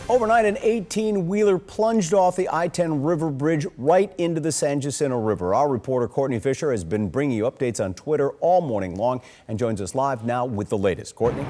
Overnight, an 18-wheeler plunged off the I-10 River Bridge right into the San Jacinto River. Our reporter Courtney Fisher has been bringing you updates on Twitter all morning long and joins us live now with the latest. Courtney?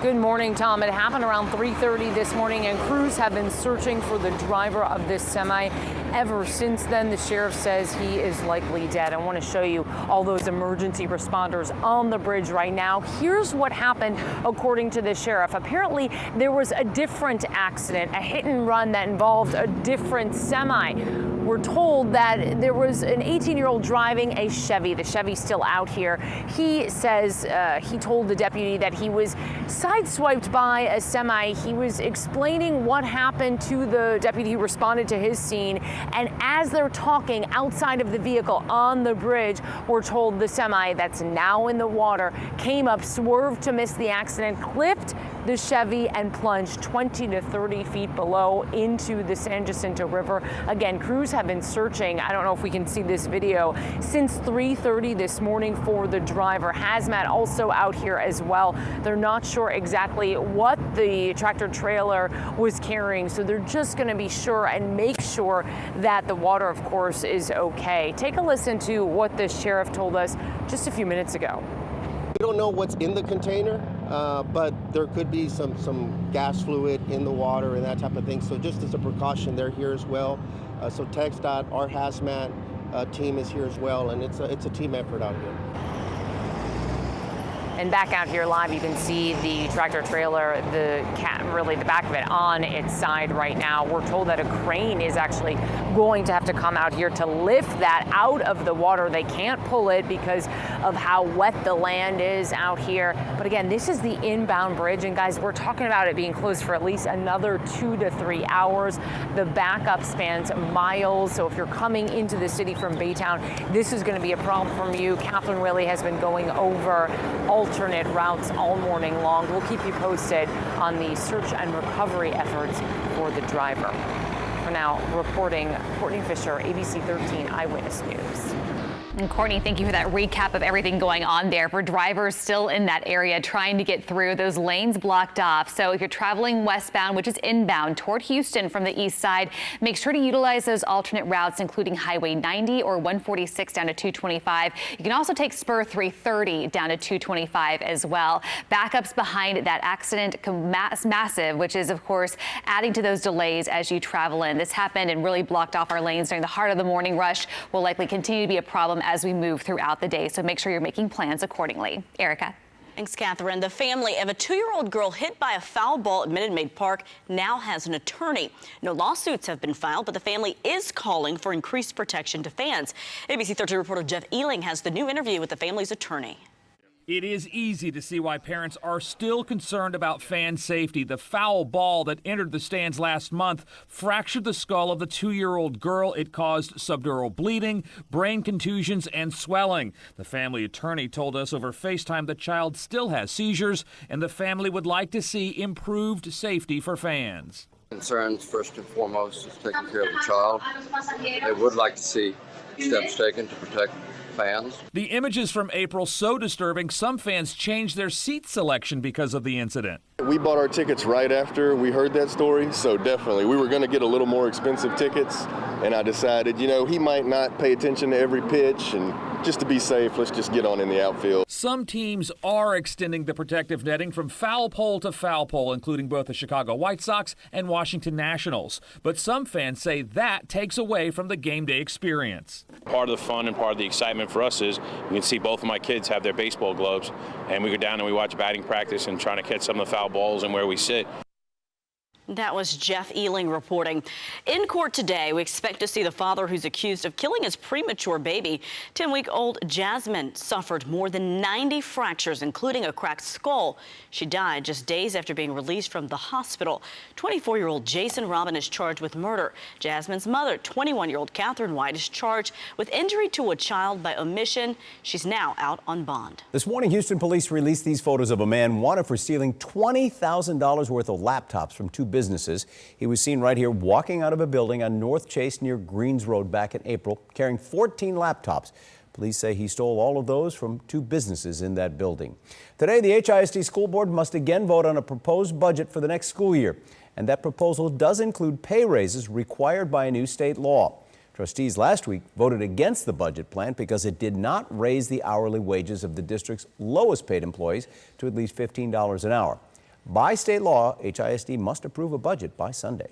Good morning, Tom. It happened around 3:30 this morning, and crews have been searching for the driver of this semi ever since then. The sheriff says he is likely dead. I want to show you all those emergency responders on the bridge right now. Here's what happened, according to the sheriff. Apparently, there was a different accident, a hit and run that involved a different semi. We're told that there was an 18-year-old driving a Chevy. The Chevy's still out here. He says he told the deputy that he was sideswiped by a semi. He was explaining what happened to the deputy who responded to his scene. And as they're talking outside of the vehicle on the bridge, we're told the semi that's now in the water came up, swerved to miss the accident, clipped the Chevy and plunged 20 to 30 feet below into the San Jacinto River. Again, crews have been searching, I don't know if we can see this video, since 3:30 this morning for the driver. Hazmat also out here as well. They're not sure exactly what the tractor trailer was carrying, so they're just going to be sure and make sure that the water, of course, is okay. Take a listen to what the sheriff told us just a few minutes ago. We don't know what's in the container, but there could be some gas fluid in the water and that type of thing. So just as a precaution, they're here as well. So TxDOT, our hazmat team is here as well, and it's a team effort out here. And back out here live, you can see the tractor trailer, really the back of it on its side right now. We're told that a crane is actually going to have to come out here to lift that out of the water. They can't pull it because of how wet the land is out here. But again, this is the inbound bridge. And guys, we're talking about it being closed for at least another 2 to 3 hours. The backup spans miles. So if you're coming into the city from Baytown, this is going to be a problem for you. Catherine Willey has been going over alternate routes all morning long. We'll keep you posted on the search and recovery efforts for the driver. For now, reporting Courtney Fisher, ABC 13 Eyewitness News. And Courtney, thank you for that recap of everything going on there. For drivers still in that area trying to get through, those lanes blocked off. So if you're traveling westbound, which is inbound toward Houston from the east side, make sure to utilize those alternate routes, including Highway 90 or 146 down to 225. You can also take Spur 330 down to 225 as well. Backups behind that accident massive, which is, of course, adding to those delays as you travel in. This happened and really blocked off our lanes during the heart of the morning rush. Will likely continue to be a problem as we move throughout the day, so make sure you're making plans accordingly. Erica. Thanks, Catherine. The family of a 2-year-old girl hit by a foul ball at Maid Park now has an attorney. No lawsuits have been filed, but the family is calling for increased protection to fans. ABC 13 reporter Jeff Ealing has the new interview with the family's attorney. It is easy to see why parents are still concerned about fan safety. The foul ball that entered the stands last month fractured the skull of the 2-year-old girl. It caused subdural bleeding, brain contusions, and swelling. The family attorney told us over FaceTime the child still has seizures, and the family would like to see improved safety for fans. Concerns, first and foremost, is taking care of the child. They would like to see steps taken to protect fans. The images from April so disturbing, some fans changed their seat selection because of the incident. We bought our tickets right after we heard that story, so definitely we were going to get a little more expensive tickets, and I decided, he might not pay attention to every pitch, and just to be safe, let's just get on in the outfield. Some teams are extending the protective netting from foul pole to foul pole, including both the Chicago White Sox and Washington Nationals. But some fans say that takes away from the game day experience. Part of the fun and part of the excitement for us is we can see both of my kids have their baseball gloves, and we go down and we watch batting practice and trying to catch some of the foul balls and where we sit. That was Jeff Ealing reporting. In court today, we expect to see the father who's accused of killing his premature baby. 10-week-old Jasmine suffered more than 90 fractures, including a cracked skull. She died just days after being released from the hospital. 24-year-old Jason Robin is charged with murder. Jasmine's mother, 21-year-old Catherine White, is charged with injury to a child by omission. She's now out on bond. This morning, Houston police released these photos of a man wanted for stealing $20,000 worth of laptops from two businesses. He was seen right here walking out of a building on North Chase near Greens Road back in April, carrying 14 laptops. Police say he stole all of those from 2 businesses in that building. Today, the HISD School Board must again vote on a proposed budget for the next school year. And that proposal does include pay raises required by a new state law. Trustees last week voted against the budget plan because it did not raise the hourly wages of the district's lowest paid employees to at least $15 an hour. By state law, HISD must approve a budget by Sunday.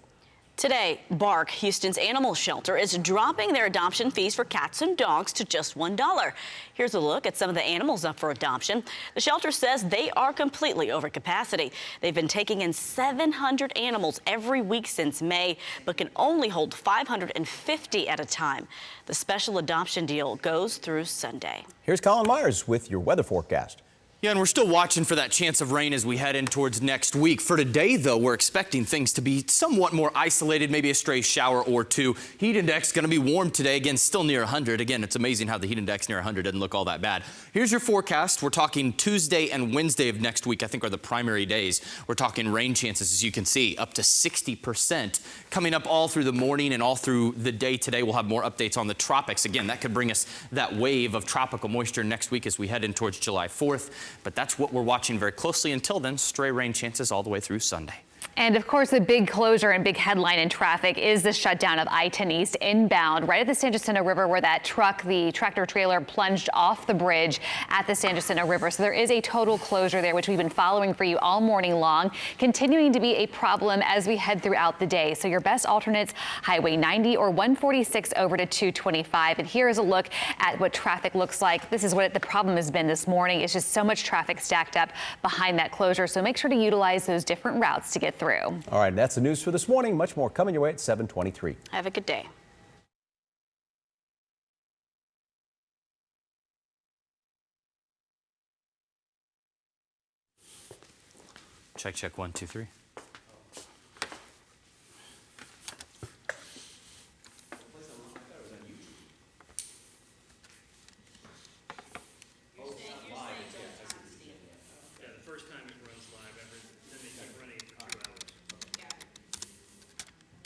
Today, Bark, Houston's animal shelter, is dropping their adoption fees for cats and dogs to just $1. Here's a look at some of the animals up for adoption. The shelter says they are completely over capacity. They've been taking in 700 animals every week since May, but can only hold 550 at a time. The special adoption deal goes through Sunday. Here's Colin Myers with your weather forecast. Yeah, and we're still watching for that chance of rain as we head in towards next week. For today, though, we're expecting things to be somewhat more isolated, maybe a stray shower or 2. Heat index going to be warm today. Again, still near 100. Again, it's amazing how the heat index near 100 doesn't look all that bad. Here's your forecast. We're talking Tuesday and Wednesday of next week, I think, are the primary days. We're talking rain chances, as you can see, up to 60% coming up all through the morning and all through the day today. We'll have more updates on the tropics. Again, that could bring us that wave of tropical moisture next week as we head in towards July 4th. But that's what we're watching very closely. Until then, stray rain chances all the way through Sunday. And of course, the big closure and big headline in traffic is the shutdown of I-10 East inbound right at the San Jacinto River, where that truck, the tractor trailer, plunged off the bridge at the San Jacinto River. So there is a total closure there, which we've been following for you all morning long, continuing to be a problem as we head throughout the day. So your best alternates, Highway 90 or 146 over to 225. And here is a look at what traffic looks like. This is what the problem has been this morning. It's just so much traffic stacked up behind that closure. So make sure to utilize those different routes to get through. All right, that's the news for this morning. Much more coming your way at 7:23. Have a good day. Check, 1, 2, 3.